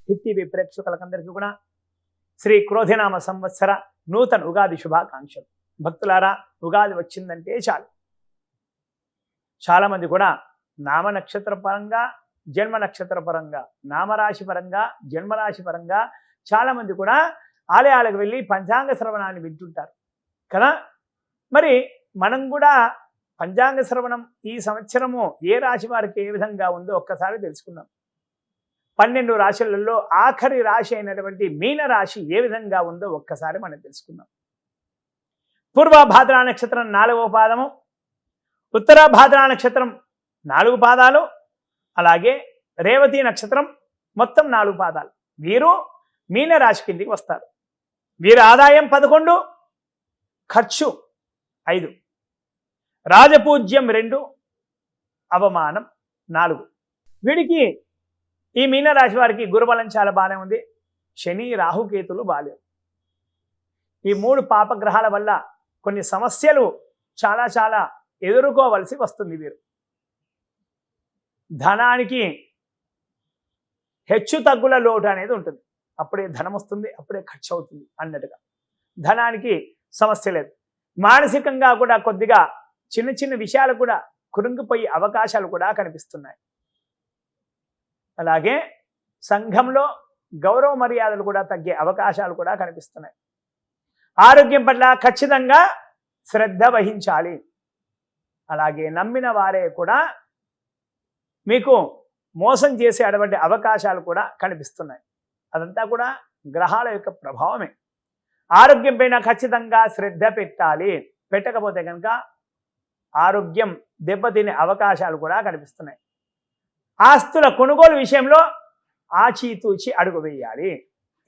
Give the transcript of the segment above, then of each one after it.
Hit TV ప్రేక్షకులకందరికీ కూడా శ్రీ క్రోధినామ సంవత్సర నూతన ఉగాది శుభాకాంక్షలు. భక్తులారా, ఉగాది వచ్చిందంటే చాలు చాలామంది కూడా నామ నక్షత్ర పరంగా, జన్మ నక్షత్ర పరంగా, నామరాశి పరంగా, జన్మరాశి పరంగా చాలామంది కూడా ఆలయాలకు వెళ్ళి పంచాంగ శ్రవణాన్ని వింటుంటారు కదా. మరి మనం కూడా పంచాంగ శ్రవణం ఈ సంవత్సరము ఏ రాశి వారికి ఏ విధంగా ఉందో ఒక్కసారి తెలుసుకుందాం. 12 రాశులలో ఆఖరి రాశి అయినటువంటి మీన రాశి ఏ విధంగా ఉందో ఒక్కసారి మనం తెలుసుకుందాం. పూర్వభాద్రా నక్షత్రం 4వ పాదము, ఉత్తరాభాద్రా నక్షత్రం 4 పాదాలు, అలాగే రేవతి నక్షత్రం మొత్తం 4 పాదాలు. వీరు మీన రాశి కిందికి వస్తారు. వీరి ఆదాయం 11, ఖర్చు 5, రాజపూజ్యం 2, అవమానం 4. వీడికి ఈ మీనరాశి వారికి గురుబలం చాలా బాగానే ఉంది. శని, రాహుకేతులు బాలేవు. ఈ 3 పాపగ్రహాల వల్ల కొన్ని సమస్యలు చాలా ఎదుర్కోవలసి వస్తుంది. వీరు ధనానికి హెచ్చు తగ్గుల లోటు అనేది ఉంటుంది. అప్పుడే ధనం వస్తుంది, అప్పుడే ఖర్చు అవుతుంది అన్నట్టుగా. ధనానికి సమస్య లేదు. మానసికంగా కూడా కొద్దిగా చిన్న విషయాలు కూడా కురుంగిపోయే అవకాశాలు కూడా కనిపిస్తున్నాయి. అలాగే సంఘంలో గౌరవ మర్యాదలు కూడా తగ్గే అవకాశాలు కూడా కనిపిస్తున్నాయి. ఆరోగ్యం పట్ల ఖచ్చితంగా శ్రద్ధ వహించాలి. అలాగే నమ్మిన వారే కూడా మీకు మోసం చేసే అటువంటి అవకాశాలు కూడా కనిపిస్తున్నాయి. అదంతా కూడా గ్రహాల యొక్క ప్రభావమే. ఆరోగ్యం పైన ఖచ్చితంగా శ్రద్ధ పెట్టాలి. పెట్టకపోతే కనుక ఆరోగ్యం దెబ్బతినే అవకాశాలు కూడా కనిపిస్తున్నాయి. ఆస్తుల కొనుగోలు విషయంలో ఆచితూచి అడుగు వేయాలి.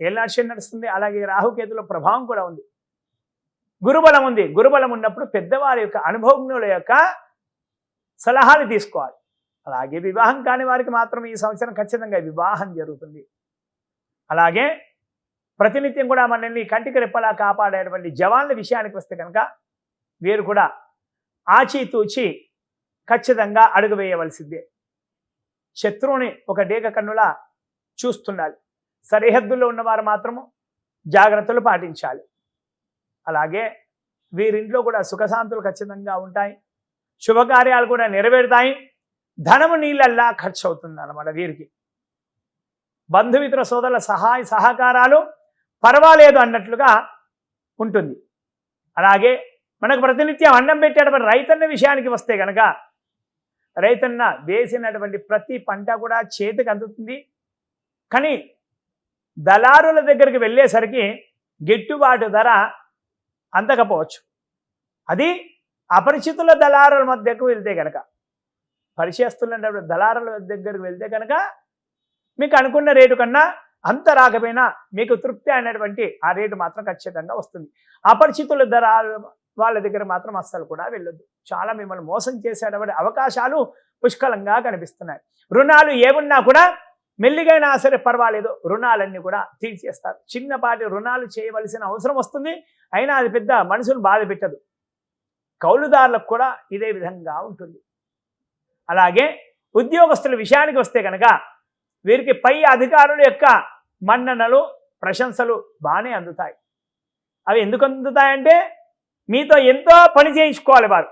ఏళ్ళ నడుస్తుంది. అలాగే రాహుకేతుల ప్రభావం కూడా ఉంది. గురుబలం ఉంది. గురుబలం ఉన్నప్పుడు పెద్దవారి యొక్క అనుభవజ్ఞుల యొక్క సలహాలు తీసుకోవాలి. అలాగే వివాహం కాని వారికి మాత్రం ఈ సంవత్సరం ఖచ్చితంగా వివాహం జరుగుతుంది. అలాగే ప్రతినిత్యం కూడా మనల్ని కంటికి రెప్పలా కాపాడేటువంటి జవాన్ల విషయానికి వస్తే కనుక వీరు కూడా ఆచితూచి ఖచ్చితంగా అడుగు వేయవలసిందే. శత్రువుని ఒక డేగ కన్నులా చూస్తుండాలి. సరిహద్దుల్లో ఉన్నవారు మాత్రము జాగ్రత్తలు పాటించాలి. అలాగే వీరింట్లో కూడా సుఖశాంతులు ఖచ్చితంగా ఉంటాయి. శుభకార్యాలు కూడా నెరవేరుతాయి. ధనము నీళ్ళల్లా ఖర్చు అవుతుంది అన్నమాట. వీరికి బంధుమిత్ర సోదరుల సహాయ సహకారాలు పర్వాలేదు అన్నట్లుగా ఉంటుంది. అలాగే మనకు ప్రతినిత్యం అన్నం పెట్టేటప్పుడు రైతన్న విషయానికి వస్తే కనుక రైతన్న వేసినటువంటి ప్రతి పంట కూడా చేతికి అందుతుంది. కానీ దళారుల దగ్గరికి వెళ్ళేసరికి గిట్టుబాటు ధర అందకపోవచ్చు. అది అపరిచితుల దళారుల మధ్యకు వెళ్తే కనుక, పరిచయస్తున్నటువంటి దళారుల దగ్గరికి వెళ్తే కనుక మీకు అనుకున్న రేటు కన్నా అంత రాకపోయినా మీకు తృప్తి అయినటువంటి ఆ రేటు మాత్రం ఖచ్చితంగా వస్తుంది. అపరిచితుల దళారుల వాళ్ళ దగ్గర మాత్రం అస్సలు కూడా వెళ్ళొద్దు. చాలా మిమ్మల్ని మోసం చేసేటువంటి అవకాశాలు పుష్కలంగా కనిపిస్తున్నాయి. రుణాలు ఏమున్నా కూడా మెల్లిగైనా సరే పర్వాలేదు, రుణాలన్నీ కూడా తీర్చేస్తారు. చిన్నపాటి రుణాలు చేయవలసిన అవసరం వస్తుంది. అయినా అది పెద్ద మనుషులు బాధ పెట్టదు. కౌలుదారులకు కూడా ఇదే విధంగా ఉంటుంది. అలాగే ఉద్యోగస్తుల విషయానికి వస్తే కనుక వీరికి పై అధికారుల యొక్క మన్ననలు, ప్రశంసలు బాగానే అందుతాయి. అవి ఎందుకు అందుతాయంటే మీతో ఎంతో పని చేయించుకోవాలి. వారు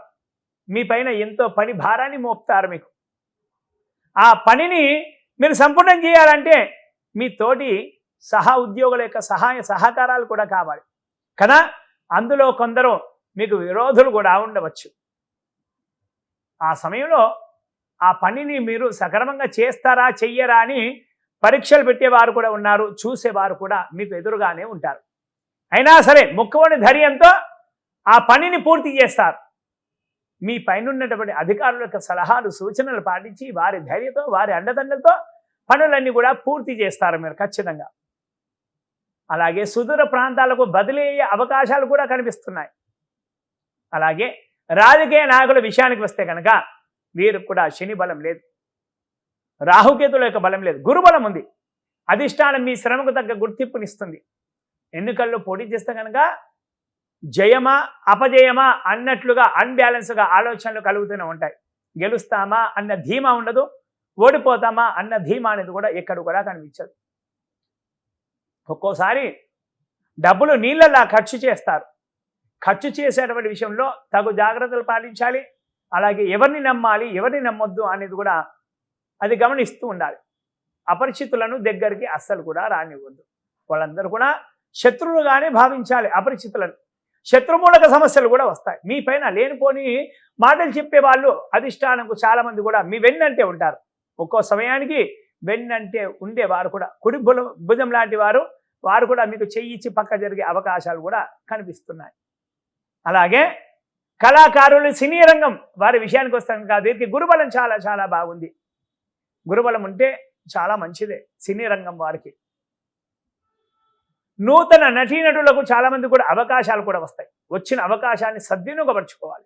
మీ పైన ఎంతో పని భారాన్ని మోపుతారు. మీకు ఆ పనిని మీరు సంపూర్ణం చేయాలంటే మీ తోటి సహా ఉద్యోగుల యొక్క సహాయ సహకారాలు కూడా కావాలి కదా. అందులో కొందరు మీకు విరోధులు కూడా ఉండవచ్చు. ఆ సమయంలో ఆ పనిని మీరు సక్రమంగా చేస్తారా చెయ్యరా అని పరీక్షలు పెట్టేవారు కూడా ఉన్నారు. చూసేవారు కూడా మీకు ఎదురుగానే ఉంటారు. అయినా సరే ముక్కువని ధైర్యంతో ఆ పనిని పూర్తి చేస్తారు. మీ పైన ఉన్నటువంటి అధికారుల యొక్క సలహాలు సూచనలు పాటించి వారి ధైర్యంతో వారి అండదండలతో పనులన్నీ కూడా పూర్తి చేస్తారు మీరు ఖచ్చితంగా. అలాగే సుదూర ప్రాంతాలకు బదిలీ అయ్యే అవకాశాలు కూడా కనిపిస్తున్నాయి. అలాగే రాజకీయ నాయకుల విషయానికి వస్తే కనుక వీరికి కూడా శని బలం లేదు, రాహుకేతుల యొక్క బలం లేదు, గురుబలం ఉంది. అధిష్టానం మీ శ్రమకు తగ్గ గుర్తింపునిస్తుంది. ఎన్నికల్లో పోటీ చేస్తే కనుక జయమా అపజయమా అన్నట్లుగా అన్బ్యాలెన్స్గా ఆలోచనలు కలుగుతూనే ఉంటాయి. గెలుస్తామా అన్న ధీమా ఉండదు, ఓడిపోతామా అన్న ధీమా అనేది కూడా ఎక్కడ కూడా కనిపించదు. ఒక్కోసారి డబ్బులు నీళ్ళలా ఖర్చు చేస్తారు. ఖర్చు చేసేటువంటి విషయంలో తగు జాగ్రత్తలు పాటించాలి. అలాగే ఎవరిని నమ్మాలి, ఎవరిని నమ్మొద్దు అనేది కూడా అది గమనిస్తూ ఉండాలి. అపరిచితులను దగ్గరికి అస్సలు కూడా రానివ్వద్దు. వాళ్ళందరూ కూడా శత్రువులుగానే భావించాలి. అపరిచితులను శత్రుమూలక సమస్యలు కూడా వస్తాయి. మీ పైన లేనిపోని మాటలు చెప్పే వాళ్ళు అధిష్టానంకు చాలా మంది కూడా మీ వెన్నంటే ఉంటారు. ఒక్కో సమయానికి వెన్నంటే ఉండేవారు కూడా కుడి భుజం లాంటి వారు కూడా మీకు చెయ్యిచ్చి పక్క జరిగే అవకాశాలు కూడా కనిపిస్తున్నాయి. అలాగే కళాకారులు, సినీ రంగం వారి విషయానికి వస్తాను కాదు, వీరికి గురుబలం చాలా చాలా బాగుంది. గురుబలం ఉంటే చాలా మంచిదే సినీ రంగం వారికి. నూతన నటీనటులకు చాలా మంది కూడా అవకాశాలు కూడా వస్తాయి. వచ్చిన అవకాశాన్ని సద్వినియోగపరచుకోవాలి.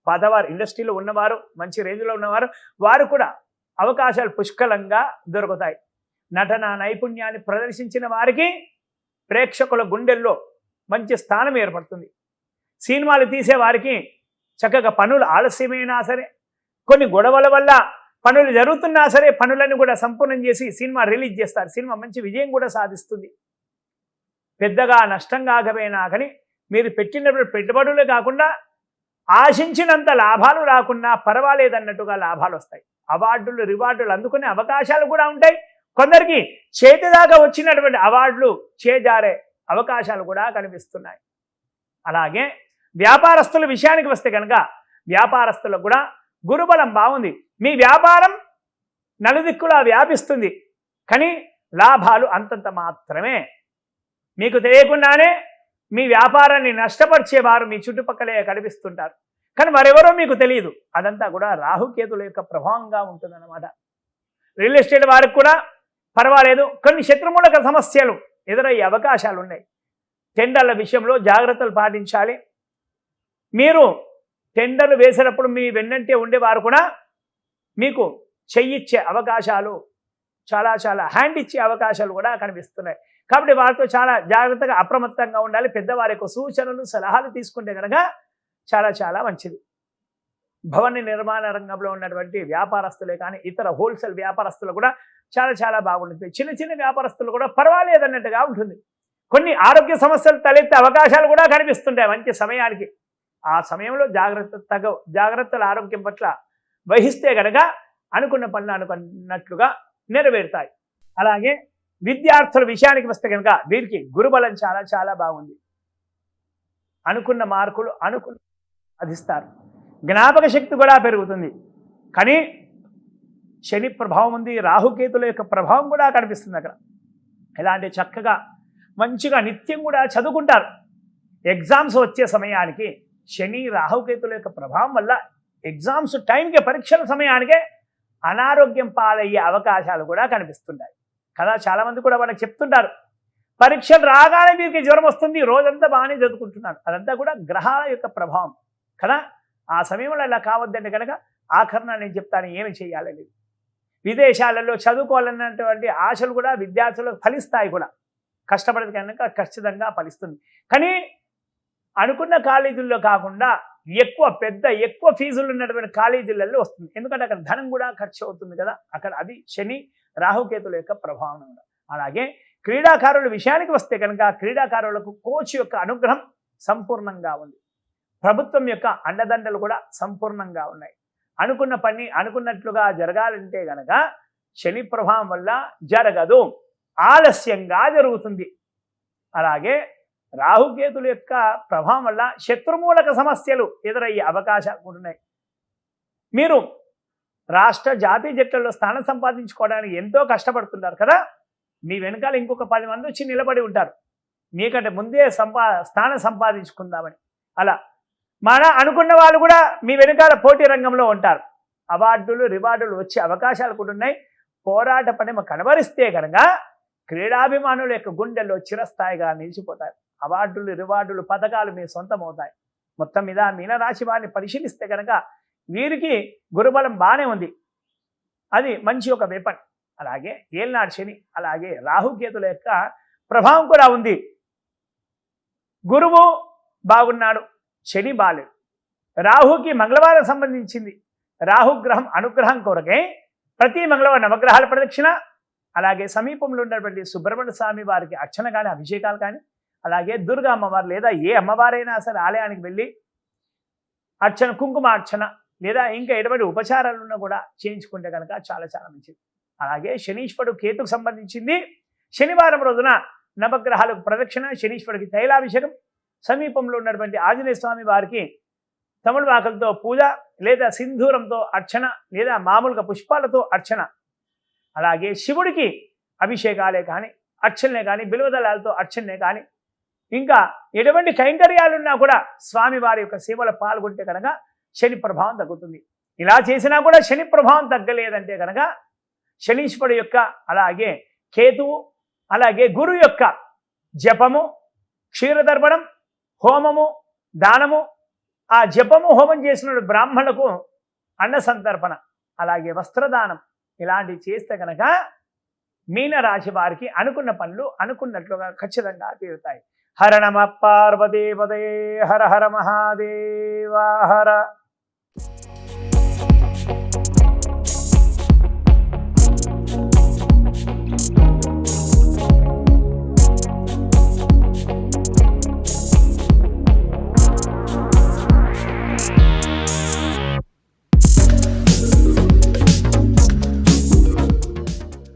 పాతవారు, ఇండస్ట్రీలో ఉన్నవారు, మంచి రేంజ్లో ఉన్నవారు, వారు కూడా అవకాశాలు పుష్కలంగా దొరుకుతాయి. నటన నైపుణ్యాన్ని ప్రదర్శించిన వారికి ప్రేక్షకుల గుండెల్లో మంచి స్థానం ఏర్పడుతుంది. సినిమాలు తీసేవారికి చక్కగా పనులు ఆలస్యమైనా సరే, కొన్ని గొడవల వల్ల పనులు జరుగుతున్నా సరే పనులను కూడా సంపూర్ణం చేసి సినిమా రిలీజ్ చేస్తారు. సినిమా మంచి విజయం కూడా సాధిస్తుంది. పెద్దగా నష్టం కాకపోయినా కానీ మీరు పెట్టినప్పుడు పెట్టుబడులే కాకుండా ఆశించినంత లాభాలు రాకున్నా పర్వాలేదన్నట్టుగా లాభాలు వస్తాయి. అవార్డులు, రివార్డులు అందుకునే అవకాశాలు కూడా ఉంటాయి. కొందరికి చేతిదాకా వచ్చినటువంటి అవార్డులు చేజారే అవకాశాలు కూడా కనిపిస్తున్నాయి. అలాగే వ్యాపారస్తుల విషయానికి వస్తే కనుక వ్యాపారస్తులకు కూడా గురుబలం బాగుంది. మీ వ్యాపారం నలుదిక్కులా వ్యాపిస్తుంది, కానీ లాభాలు అంతంత మాత్రమే. మీకు తెలియకుండానే మీ వ్యాపారాన్ని నష్టపరిచేవారు మీ చుట్టుపక్కలే కనిపిస్తుంటారు, కానీ మరెవరో మీకు తెలియదు. అదంతా కూడా రాహుకేతుల యొక్క ప్రభావంగా ఉంటుందన్నమాట. రియల్ ఎస్టేట్ వారికి కూడా పర్వాలేదు, కొన్ని శత్రుమూలక సమస్యలు ఎదురయ్యే అవకాశాలు ఉన్నాయి. టెండర్ల విషయంలో జాగ్రత్తలు పాటించాలి. మీరు టెండర్లు వేసేటప్పుడు మీ వెన్నంటే ఉండేవారు కూడా మీకు చెయ్యిచ్చే అవకాశాలు, చాలా చాలా హ్యాండ్ ఇచ్చే అవకాశాలు కూడా కనిపిస్తున్నాయి. కాబట్టి వారితో చాలా జాగ్రత్తగా అప్రమత్తంగా ఉండాలి. పెద్దవారి యొక్క సూచనలు, సలహాలు తీసుకుంటే కనుక చాలా చాలా మంచిది. భవన నిర్మాణ రంగంలో ఉన్నటువంటి వ్యాపారస్తులే కానీ ఇతర హోల్సేల్ వ్యాపారస్తులు కూడా చాలా చాలా బాగుంటుంది. చిన్న చిన్న వ్యాపారస్తులు కూడా పర్వాలేదన్నట్టుగా ఉంటుంది. కొన్ని ఆరోగ్య సమస్యలు తలెత్తే అవకాశాలు కూడా కనిపిస్తుంటాయి మంచి సమయానికి. ఆ సమయంలో జాగ్రత్తల ఆరోగ్యం పట్ల వహిస్తే కనుక అనుకున్న పనులు అనుకున్నట్లుగా నెరవేరుతాయి. అలాగే విద్యార్థుల విషయానికి వస్తే కనుక వీరికి గురుబలం చాలా చాలా బాగుంది. అనుకున్న మార్కులు సాధిస్తారు. జ్ఞాపక శక్తి కూడా పెరుగుతుంది. కానీ శని ప్రభావం ఉంది, రాహుకేతుల యొక్క ప్రభావం కూడా కనిపిస్తుంది అక్కడ. ఇలాంటి చక్కగా మంచిగా నిత్యం కూడా చదువుకుంటారు. ఎగ్జామ్స్ వచ్చే సమయానికి శని రాహుకేతుల యొక్క ప్రభావం వల్ల ఎగ్జామ్స్ టైంకి, పరీక్షల సమయానికే అనారోగ్యం పాలయ్యే అవకాశాలు కూడా కనిపిస్తుంటాయి కదా. చాలామంది కూడా వాళ్ళకి చెప్తుంటారు, పరీక్షలు రాగానే వీరికి జ్వరం వస్తుంది, రోజంతా బాగానే చదువుకుంటున్నారు. అదంతా కూడా గ్రహాల యొక్క ప్రభావం కదా. ఆ సమయంలో ఇలా కావద్దంటే కనుక ఆఖరణ నేను చెప్తాను ఏమి చేయాలని. విదేశాలలో చదువుకోవాలన్నటువంటి ఆశలు కూడా విద్యార్థులకు ఫలిస్తాయి కూడా. కష్టపడేది కనుక ఖచ్చితంగా ఫలిస్తుంది. కానీ అనుకున్న కాలేజీల్లో కాకుండా ఎక్కువ ఫీజులు ఉన్నటువంటి కాలేజీలలో వస్తుంది. ఎందుకంటే అక్కడ ధనం కూడా ఖర్చు అవుతుంది కదా. అక్కడ అది శని రాహుకేతుల యొక్క ప్రభావం. అలాగే క్రీడాకారుల విషయానికి వస్తే కనుక క్రీడాకారులకు కోచ్ యొక్క అనుగ్రహం సంపూర్ణంగా ఉంది. ప్రభుత్వం యొక్క అండదండలు కూడా సంపూర్ణంగా ఉన్నాయి. అనుకున్న పని అనుకున్నట్లుగా జరగాలంటే కనుక శని ప్రభావం వల్ల జరగదు, ఆలస్యంగా జరుగుతుంది. అలాగే రాహుకేతుల యొక్క ప్రభావం వల్ల శత్రుమూలక సమస్యలు ఎదురయ్యే అవకాశాలు ఉన్నాయి. మీరు రాష్ట్ర జాతీయ జట్లలో స్థానం సంపాదించుకోవడానికి ఎంతో కష్టపడుతుంటారు కదా. మీ వెనకాల ఇంకొక 10 మంది వచ్చి నిలబడి ఉంటారు, మీకంటే ముందే స్థానం సంపాదించుకుందామని. అలా మన అనుకున్న వాళ్ళు కూడా మీ వెనకాల పోటీ రంగంలో ఉంటారు. అవార్డులు, రివార్డులు వచ్చే అవకాశాలు కూడా ఉన్నాయి. పోరాట పనిమ కనబరిస్తే కనుక క్రీడాభిమానుల యొక్క గుండెల్లో చిరస్థాయిగా నిలిచిపోతారు. అవార్డులు, రివార్డులు, పథకాలు మీ సొంతం అవుతాయి. మొత్తం మీద మీనరాశి వారిని పరిశీలిస్తే కనుక వీరికి గురుబలం బాగానే ఉంది, అది మంచి ఒక వెపన్. అలాగే ఏల్నాడు శని, అలాగే రాహుకేతుల యొక్క ప్రభావం కూడా ఉంది. గురువు బాగున్నాడు, శని బాలేడు. రాహుకి మంగళవారం సంబంధించింది. రాహుగ్రహం అనుగ్రహం కొరకే ప్రతి మంగళవారం నవగ్రహాల ప్రదక్షిణ, అలాగే సమీపంలో ఉన్నటువంటి సుబ్రహ్మణ్య స్వామి వారికి అర్చన కానీ అభిషేకాలు కానీ, అలాగే దుర్గా అమ్మవారు లేదా ఏ అమ్మవారైనా సరే ఆలయానికి వెళ్ళి అర్చన, కుంకుమ అర్చన లేదా ఇంకా ఎటువంటి ఉపచారాలున్నా కూడా చేయించుకుంటే కనుక చాలా చాలా మంచిది. అలాగే శనీశ్వరుడు కేతుకు సంబంధించింది. శనివారం రోజున నవగ్రహాలకు ప్రదక్షిణ, శనీశ్వరుడికి తైలాభిషేకం, సమీపంలో ఉన్నటువంటి ఆంజనేయ స్వామి వారికి తమలపాకులతో పూజ లేదా సింధూరంతో అర్చన లేదా మామూలుగా పుష్పాలతో అర్చన, అలాగే శివుడికి అభిషేకాలే కానీ అర్చనలే కానీ బిల్వదళాలతో అర్చనలే కానీ ఇంకా ఎటువంటి కైంకర్యాలున్నా కూడా స్వామివారి యొక్క సేవలో పాల్గొంటే కనుక శని ప్రభావం తగ్గుతుంది. ఇలా చేసినా కూడా శని ప్రభావం తగ్గలేదంటే కనుక శనీశ్వరుడు యొక్క అలాగే కేతువు అలాగే గురువు యొక్క జపము, క్షీరదర్పణం, హోమము, దానము, ఆ జపము హోమం చేసిన బ్రాహ్మణులకు అన్న సంతర్పణ, అలాగే వస్త్రదానం ఇలాంటివి చేస్తే కనుక మీనరాశి వారికి అనుకున్న పనులు అనుకున్నట్లుగా ఖచ్చితంగా తీరుతాయి. హర నమ పార్వతీపదే, హర హర మహాదేవ హర.